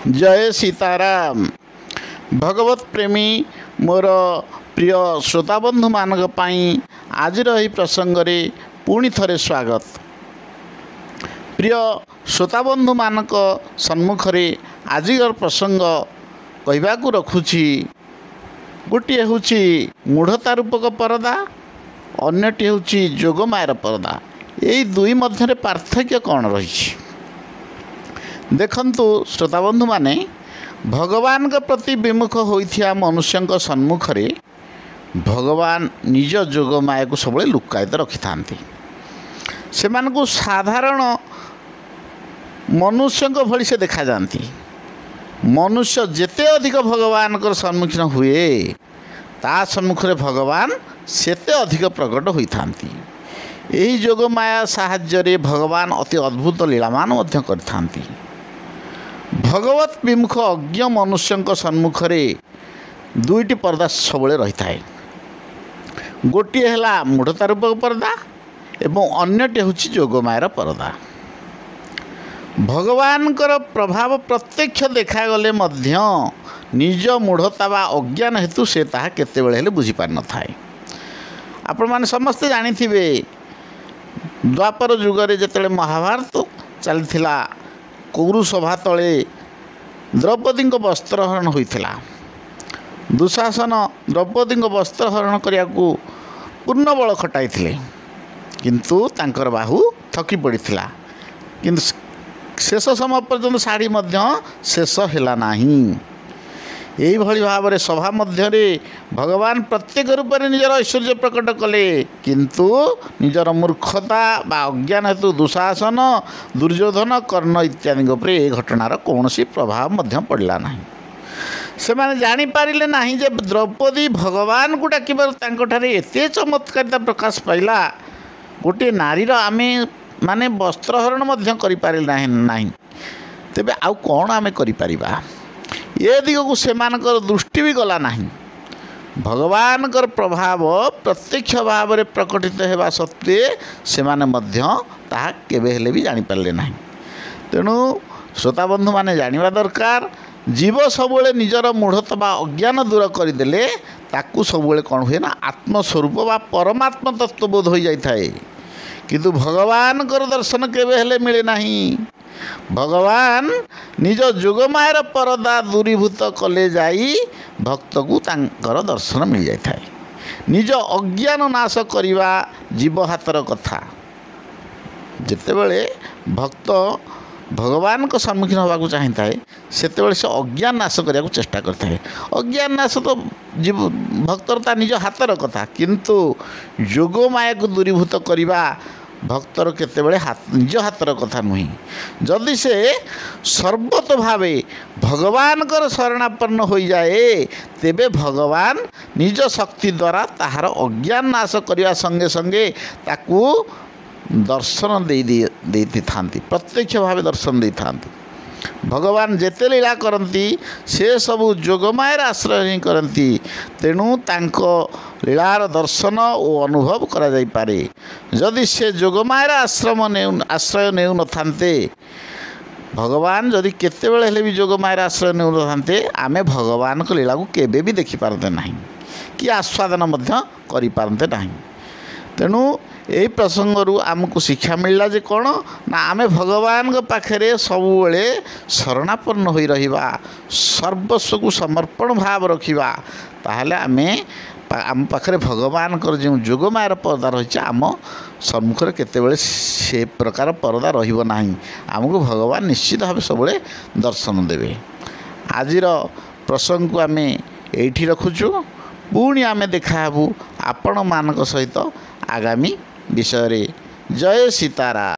जय सीताराम। भगवत प्रेमी मोर प्रिय श्रोताबंधु मानक पाई आज प्रसंग रे पुणी थरे स्वागत। प्रिय श्रोताबंधु मानक सम्मुखरे आजिर प्रसंग कहवाकू रखुछि। गोटे हूँ मूढ़ता रूपक परदा, अन्यटी हूँ जोगमायर परदा। यही दुई मध्य पार्थक्य कौन रही? देखंतु श्रोताबंधु माने, भगवान के प्रति विमुख होइथिया मनुष्य सम्मुखरे भगवान निज जोगमाया को सब लुकायित रखि थांती। सेमानकु साधारण मनुष्य भली से देखा जाती। मनुष्य जेते अधिक भगवान को सम्मुखीन हुए ता सम्मुखरे भगवान सेते अधिक प्रकट होई थांती। यही जोगमाया साहाय्य भगवान अति अद्भुत लीलामान मध्य करथांती। भगवत विमुख अज्ञ मनुष्य सम्मुखरे दुईटी पर्दा सब रही थाए। गोटे है मूढ़ता रूपक पर्दा एवं अन्यटी हूँ जोगमायर पर्दा। भगवान प्रभाव प्रत्यक्ष देखागले मध्य निज मूढ़ता वा अज्ञान हेतु से ताहा केतेबेले हेले बुझी पारि न थाए। आपण माने समस्ते जानिथिबे, द्वापर जुगरे जेतेबेले महाभारत चलथिला, कौरसभा तले द्रौपदी वस्त्रहरण होइथिला। दुशासन द्रौपदी वस्त्रहरण करने को पूर्ण बल खटाई, किंतु तांकर बाहु थकी पड़ता। किंतु शेष समय पर्यंत शाढ़ी शेष है नाही। यही भाव में सभा मध्य भगवान प्रत्येक रूप में निजर ऐश्वर्य प्रकट कले, किंतु निजर मूर्खता बा अज्ञान हेतु दुशासन, दुर्योधन, कर्ण इत्यादि उपरे ए घटनार कौन प्रभाव पड़ला नहीं। से माने जानी पारिले नहीं जे द्रौपदी भगवान को डाकिबार एते चमत्कारिता प्रकाश पाइला। गोटे नारीर आमे माने वस्त्रहरण करि पारिल नाही। तेबे आउ कौन आमे करि परिबा? ये दिग को सेमानकर दृष्टि भी गला नहीं। भगवान कर प्रभाव प्रत्यक्ष भाव में प्रकटित होगा सत्वे सेमाने मध्य ताहा केबे हेले भी जानी पारले नहीं। तेणु श्रोताबंधु माने जानिबा दरकार, जीव सबुले निजर मूढ़ता बा अज्ञान दूर करदेले ताकू सबुले कौन हुए ना आत्मस्वरूप बा परमात्म तत्वबोध हो जाए। किंतु भगवान कर दर्शन केबे हेले मिले नहीं। भगवान निज जोगमायर परदा दूरीभूत कले जाई भक्त को तांकर दर्शन मिल जाए। निज अज्ञान नाश करिवा जीव हातर कथा। जेतेबेले भक्त भगवान को सम्मुखीन होगा चाहिए सेतेबेले से अज्ञान नाश करने को चेष्टा करता है। अज्ञान नाश तो जीव भक्तर ता निज हातर कथा, किंतु जोगमाया को दूरीभूत करवा भक्तर केतेबेले निज हातर कथा नुहे। जदि से सर्वत भावे भगवान कर शरणापन्न हो जाए, तेबे भगवान निज शक्ति द्वारा ताहार अज्ञान नाश करने संगे संगे ताकू दर्शन दे थांती, प्रत्यक्ष भावे दर्शन दे थांती। भगवान जेते लीला करती से सबू जोगमायर आश्रय ही करती। तेणु तांको लीलार दर्शन और अनुभव करा जाई पारे। जदि से जोगमायर आश्रय नेउ न थांते, भगवान जदि केतेबेले हेले भी जोगमायर आश्रय नेउ न थांते, आमे भगवान को लीला को केबे भी देखि पारते नहीं कि आस्वादन मध्य करि पारते नहीं। तेणु यही प्रसंगरू आमको शिक्षा मिलला जे कौन ना आमे भगवान के पाखरे सबुबले शरणापन्न होई रहिबा, सर्वस्व को समर्पण भाव रखिबा, ताहले आम पाखरे भगवान कर जो जोगमायर पर्दा रही आम सम्मुखरे केतेबेले से प्रकार पर्दा रहिबो नाही। आमको भगवान निश्चित भाव सबुबले दर्शन देवे। आजिर प्रसंग को आमे एठी रखुछु। पुणी आमे देखाबू आपण मानक सहित आगामी विषय रे। जय सीताराम।